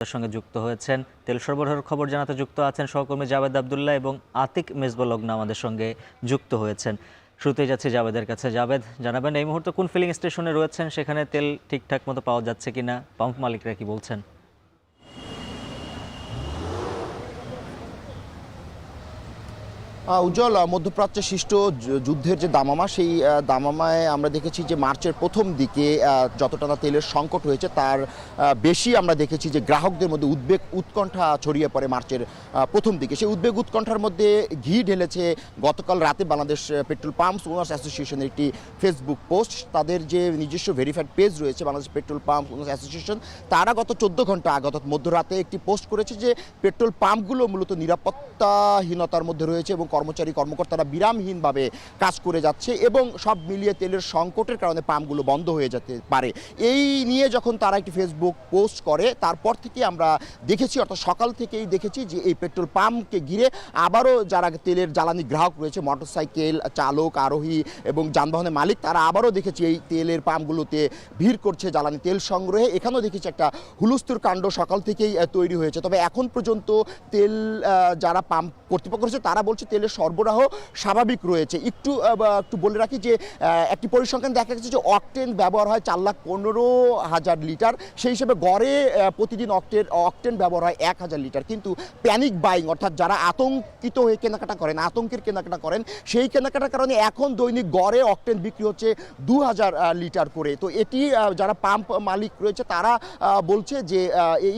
সঙ্গে যুক্ত হয়েছেন, তেল সরবরাহের খবর জানাতে যুক্ত আছেন সহকর্মী জাভেদ আবদুল্লাহ এবং আতিক মেজবা লগ্ন আমাদের সঙ্গে যুক্ত হয়েছেন। শুরুতেই যাচ্ছি জাভেদের কাছে। জাভেদ, জানাবেন এই মুহূর্তে কোন ফিলিং স্টেশনে রয়েছেন, সেখানে তেল ঠিকঠাক মতো পাওয়া যাচ্ছে কিনা, পাম্প মালিকরা কি বলছেন? উজ্জ্বল, মধ্যপ্রাচ্যে সৃষ্ট যুদ্ধের যে দামামা, সেই দামামায় আমরা দেখেছি যে মার্চের প্রথম দিকে যতটা না তেলের সংকট হয়েছে তার বেশি আমরা দেখেছি যে গ্রাহকদের মধ্যে উদ্বেগ উৎকণ্ঠা ছড়িয়ে পড়ে মার্চের প্রথম দিকে। সেই উদ্বেগ উৎকণ্ঠার মধ্যে ঘি ঢেলেছে গতকাল রাতে বাংলাদেশ পেট্রোল পাম্পস ওনার্স অ্যাসোসিয়েশনের একটি ফেসবুক পোস্ট। তাদের যে নিজস্ব ভেরিফাইড পেজ রয়েছে Bangladesh petrol pump owners association, তারা গত 14 ঘন্টা আগে অর্থাৎ মধ্যরাতে একটি পোস্ট করেছে যে পেট্রোল পাম্পগুলো মূলত নিরাপত্তাহীনতার মধ্যে রয়েছে এবং কর্মকর্তারা বিরামহীনভাবে কাজ করে যাচ্ছে এবং সব মিলিয়ে তেলের সংকটের কারণে পাম্পগুলো বন্ধ হয়ে যেতে পারে। এই নিয়ে যখন তারা একটি ফেসবুক পোস্ট করে, তারপর থেকে আমরা দেখেছি, অর্থাৎ সকাল থেকেই দেখেছি যে এই পেট্রোল পাম্পকে ঘিরে আবারও যারা তেলের জ্বালানি গ্রাহক রয়েছে, মোটরসাইকেল চালক, আরোহী এবং যানবাহনের মালিক, তারা আবারও দেখেছি এই তেলের পাম্পগুলোতে ভিড় করছে জ্বালানি তেল সংগ্রহে। এখানেও দেখেছি একটা হুলস্থুল কাণ্ড সকাল থেকেই তৈরি হয়েছে। তবে এখন পর্যন্ত তেল যারা পাম্প কর্তৃপক্ষ রয়েছে তারা বলছে তেলের সরবরাহ স্বাভাবিক রয়েছে। একটু বলে রাখি যে একটি পরিসংখ্যান দেখা গেছে যে অকটেন ব্যবহার হয় 4,15,000 লিটার, সেই হিসেবে গড়ে প্রতিদিন অকটেন ব্যবহার হয় 1,000 লিটার। কিন্তু প্যানিক বাইং, অর্থাৎ যারা আতঙ্কিত হয়ে কেনাকাটা করেন, আতঙ্কের কেনাকাটা করেন, সেই কেনাকাটার কারণে এখন দৈনিক গড়ে অকটেন বিক্রি হচ্ছে 2,000 লিটার করে। তো এটি যারা পাম্প মালিক রয়েছে তারা বলছে যে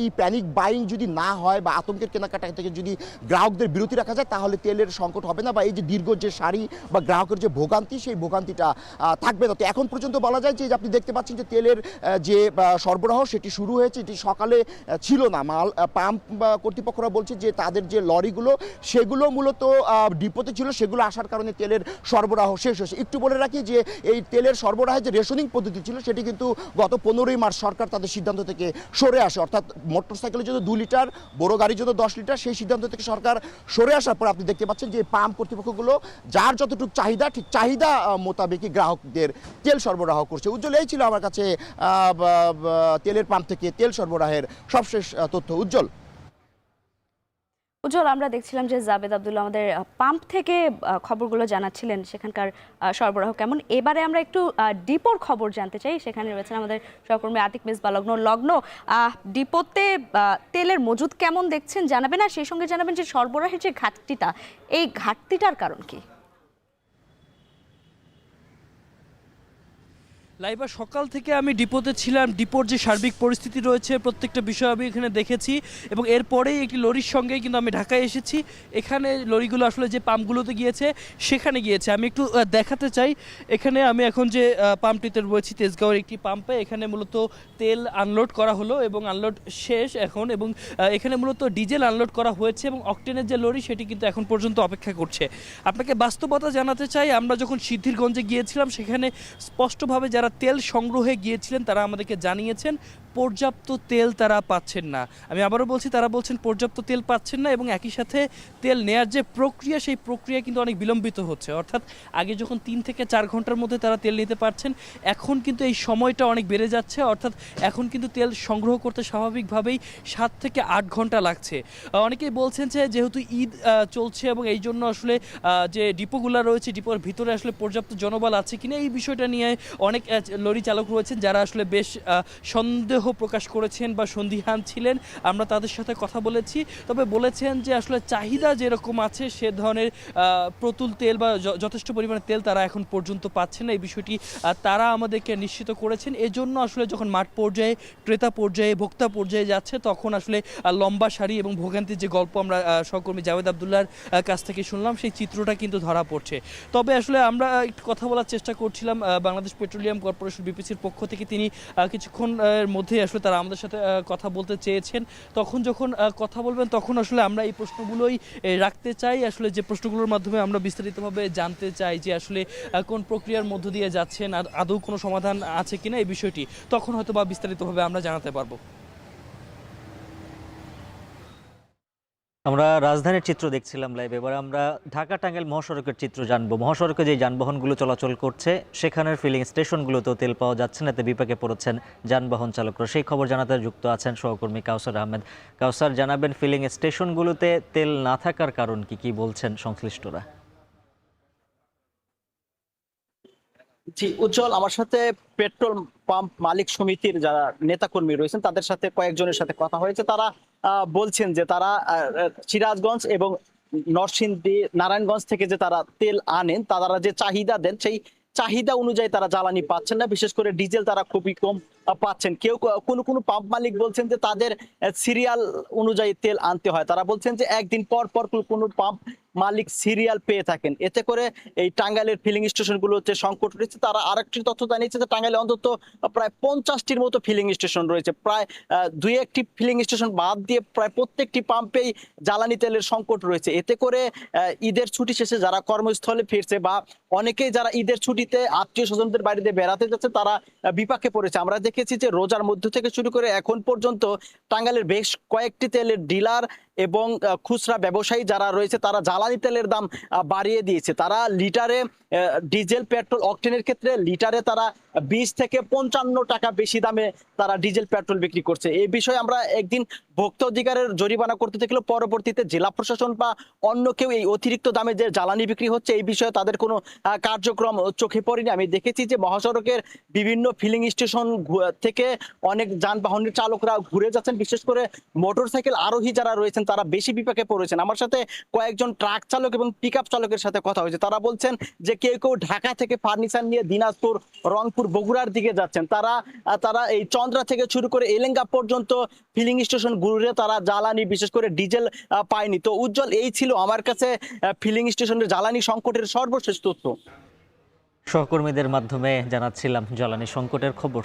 এই প্যানিক বাইং যদি না হয় বা আতঙ্কের কেনাকাটা থেকে যদি গ্রাহকদের বিরতি রাখা যায় তাহলে তেলের সংকট হবে না, বা এই যে দীর্ঘ যে সারি বা গ্রাহকের যে ভোগান্তি, সেই ভোগান্তিটা থাকবে না। তো এখন পর্যন্ত বলা যায় যে আপনি দেখতে পাচ্ছেন যে তেলের যে সরবরাহ সেটি শুরু হয়েছে, এটি সকালে ছিল না। পাম্প কর্তৃপক্ষরা বলছে যে তাদের যে লরিগুলো সেগুলো মূলত ডিপোতে ছিল, সেগুলো আসার কারণে তেলের সরবরাহ শেষ হয়েছে। একটু বলে রাখি যে এই তেলের সরবরাহের যে রেশনিং পদ্ধতি ছিল সেটি কিন্তু গত 15ই মার্চ সরকার তাদের সিদ্ধান্ত থেকে সরে আসে, অর্থাৎ মোটরসাইকেলের জন্য 2 লিটার, বড় গাড়ির জন্য 10 লিটার, সেই সিদ্ধান্ত থেকে সরকার সরে আসার পর আপনি দেখতে পাচ্ছেন যে পাম্প কর্তৃপক্ষগুলো যার যতটুকু চাহিদা, ঠিক চাহিদা মোতাবেকই গ্রাহকদের তেল সরবরাহ করছে। উজ্জ্বল, এই ছিল আমার কাছে তেলের পাম্প থেকে তেল সরবরাহের সবশেষ তথ্য। উজ্জ্বল, আমরা দেখছিলাম যে জাভেদ আবদুল্লাহ আমাদের পাম্প থেকে খবরগুলো জানাচ্ছিলেন সেখানকার সরবরাহ কেমন। এবারে আমরা একটু ডিপোর খবর জানতে চাই। সেখানে রয়েছেন আমাদের সহকর্মী আতিক মেজবা লগ্ন। ডিপোতে তেলের মজুদ কেমন দেখছেন জানাবেন, আর সেই সঙ্গে জানাবেন যে সরবরাহের যে ঘাটতিটা, এই ঘাটতিটার কারণ কি? লাইবা, সকাল থেকে আমি ডিপোতে ছিলাম। ডিপোর যে সার্বিক পরিস্থিতি রয়েছে প্রত্যেকটা বিষয় আমি এখানে দেখেছি এবং এরপরেই একটি লরির সঙ্গেই কিন্তু আমি ঢাকায় এসেছি। এখানে লরিগুলো আসলে যে পাম্পগুলোতে গিয়েছে সেখানে গিয়েছে। আমি একটু দেখাতে চাই। এখানে আমি এখন যে পাম্পটিতে রয়েছি তেজগাঁওয়ের একটি পাম্পে, এখানে মূলত তেল আনলোড করা হলো এবং আনলোড শেষ এখন, এবং এখানে মূলত ডিজেল আনলোড করা হয়েছে এবং অকটেনের যে লরি সেটি কিন্তু এখন পর্যন্ত অপেক্ষা করছে। আপনাকে বাস্তবতা জানাতে চাই, আমরা যখন সিদ্ধিরগঞ্জে গিয়েছিলাম সেখানে স্পষ্টভাবে যারা তেল সংগ্রহে গিয়েছিলেন তারা আমাদেরকে জানিয়েছেন পর্যাপ্ত তেল তারা পাচ্ছেন না। আমি আবারও বলছি, তারা বলছেন পর্যাপ্ত তেল পাচ্ছেন না এবং একই সাথে তেল নেয়ার যে প্রক্রিয়া, সেই প্রক্রিয়া কিন্তু অনেক বিলম্বিত হচ্ছে। অর্থাৎ আগে যখন 3 থেকে 4 ঘন্টার মধ্যে তারা তেল নিতে পারছেন, এখন কিন্তু এই সময়টা অনেক বেড়ে যাচ্ছে। অর্থাৎ এখন কিন্তু তেল সংগ্রহ করতে স্বাভাবিকভাবেই 7 থেকে 8 ঘন্টা লাগছে। অনেকেই বলছেন যে যেহেতু ঈদ চলছে এবং এই জন্য আসলে যে ডিপোগুলো রয়েছে, ডিপোর ভিতরে আসলে পর্যাপ্ত জনবল আছে কিনা এই বিষয়টা নিয়ে অনেক লরি চালক রয়েছেন যারা আসলে বেশ সন্দেহ প্রকাশ করেছেন বা সন্দিহান ছিলেন। আমরা তাদের সাথে কথা বলেছি, তবে বলেছেন যে আসলে চাহিদা যেরকম আছে সে ধরনের প্রতুল তেল বা যথেষ্ট পরিমাণে তেল তারা এখন পর্যন্ত পাচ্ছেন না। এই বিষয়টি তারা আমাদেরকে নিশ্চিত করেছেন। এজন্য আসলে যখন মাঠ পর্যায়ে, ক্রেতা পর্যায়ে, ভোক্তা পর্যায়ে যাচ্ছে তখন আসলে লম্বা সারি এবং ভোগান্তির যে গল্প আমরা সহকর্মী জাভেদ আবদুল্লাহর কাছ থেকে শুনলাম, সেই চিত্রটা কিন্তু ধরা পড়ছে। তবে আসলে আমরা একটু কথা বলার চেষ্টা করছিলাম বাংলাদেশ পেট্রোলিয়াম কর্পোরেশন বিপিসির পক্ষ থেকে। তিনি কিছুক্ষণের মধ্যে আসলে তারা আমাদের সাথে কথা বলতে চেয়েছেন। তখন যখন কথা বলবেন তখন আসলে আমরা এই প্রশ্নগুলোই রাখতে চাই, আসলে যে প্রশ্নগুলোর মাধ্যমে আমরা বিস্তারিতভাবে জানতে চাই যে আসলে কোন প্রক্রিয়ার মধ্য দিয়ে যাচ্ছেন, আর আদৌ কোনো সমাধান আছে কিনা এই বিষয়টি, তখন হয়তো বা বিস্তারিতভাবে আমরা জানাতে পারবো। আমরা রাজধানীর চিত্র দেখছিলাম লাইভ, এবার আমরা ঢাকা টাঙ্গাইল মহাসড়কের চিত্র জানবো। মহাসড়কে যে যানবাহনগুলো চলাচল করছে সেখানের ফিলিং স্টেশনগুলোতেও তেল পাওয়া যাচ্ছে না, এতে বিপাকে পড়েছেন যানবাহন চালকরা। সেই খবর জানাতে যুক্ত আছেন সহকর্মী কাউসার আহমেদ। কাউসার, জানাবেন ফিলিং স্টেশনগুলোতে তেল না থাকার কারণ কি বলছেন সংশ্লিষ্টরা? জি উজ্জ্বল, আমার সাথে পেট্রোল পাম্প মালিক সমিতির যারা নেতাকর্মী রয়েছেন তাদের সাথে কয়েকজনের সাথে কথা হয়েছে। তারা বলছেন যে তারা সিরাজগঞ্জ এবং নরসিংদী নারায়ণগঞ্জ থেকে যে তারা তেল আনেন, তারা যে চাহিদা দেন সেই চাহিদা অনুযায়ী তারা জ্বালানি পাচ্ছেন না। বিশেষ করে ডিজেল তারা খুবই কম পাচ্ছেন। কেউ কোনো পাম্প মালিক বলছেন যে তাদের সিরিয়াল অনুযায়ী তেল আনতে হয়। তারা বলছেন যে একদিন পর পর কোনো পাম্প মালিক সিরিয়াল পেয়ে থাকেন। এতে করে এই টাঙ্গাইলের ফিলিং স্টেশনগুলোতে সংকট রয়েছে। তারা আরেকটি তথ্য জানিয়েছে যে টাঙ্গাইলে অন্তত প্রায় 50টির মতো ফিলিং স্টেশন রয়েছে। প্রায় 2-1টি ফিলিং স্টেশন বাদ দিয়ে প্রায় প্রত্যেকটি পাম্পেই জ্বালানি তেলের সংকট রয়েছে। এতে করে ঈদের ছুটি শেষে যারা কর্মস্থলে ফিরছে বা অনেকেই যারা ঈদের ছুটিতে আত্মীয় স্বজনদের বাড়িতে বেড়াতে যাচ্ছে তারা বিপাকে পড়েছে। আমরা দেখেছি যে রোজার মধ্য থেকে শুরু করে এখন পর্যন্ত টাঙ্গাইলের বেশ কয়েকটি তেলের ডিলার এবং খুচরা ব্যবসায়ী যারা রয়েছে তারা জ্বালানি তেলের দাম বাড়িয়ে দিয়েছে। তারা লিটারে ডিজেল পেট্রোল অকটেনের ক্ষেত্রে লিটারে তারা 20 থেকে 55 টাকা বেশি দামে তারা ডিজেল পেট্রোল বিক্রি করছে। এই বিষয়ে আমরা একদিন ভোক্তা অধিকারের জরিমানা করতে দেখলেও পরবর্তীতে জেলা প্রশাসন বা অন্য কেউ এই অতিরিক্ত দামে যে জ্বালানি বিক্রি হচ্ছে এই বিষয়ে তাদের কোনো কার্যক্রম চোখে পড়েনি। আমি দেখেছি যে মহাসড়কের বিভিন্ন ফিলিং স্টেশন থেকে অনেক যানবাহনের চালকরা ঘুরে যাচ্ছেন। বিশেষ করে মোটরসাইকেল আরোহী যারা রয়েছেন তারা বেশি বিপাকে পড়েছেন। আমার সাথে কয়েকজন ট্রাক চালক এবং পিকআপ চালকের সাথে কথা হয়েছে। তারা বলছেন যে কেউ কেউ ঢাকা থেকে ফার্নিচার নিয়ে দিনাজপুর, রংপুর, বগুড়ার দিকে যাচ্ছেন। তারা এই চন্দ্রা থেকে শুরু করে এলেঙ্গা পর্যন্ত ফিলিং স্টেশন ঘুরে তারা জ্বালানি বিশেষ করে ডিজেল পায়নি। তো উজ্জ্বল, এই ছিল আমার কাছে ফিলিং স্টেশনের জ্বালানি সংকটের সর্বশেষ তথ্য। সহকর্মীদের মাধ্যমে জানাচ্ছিলাম জ্বালানি সংকটের খবর।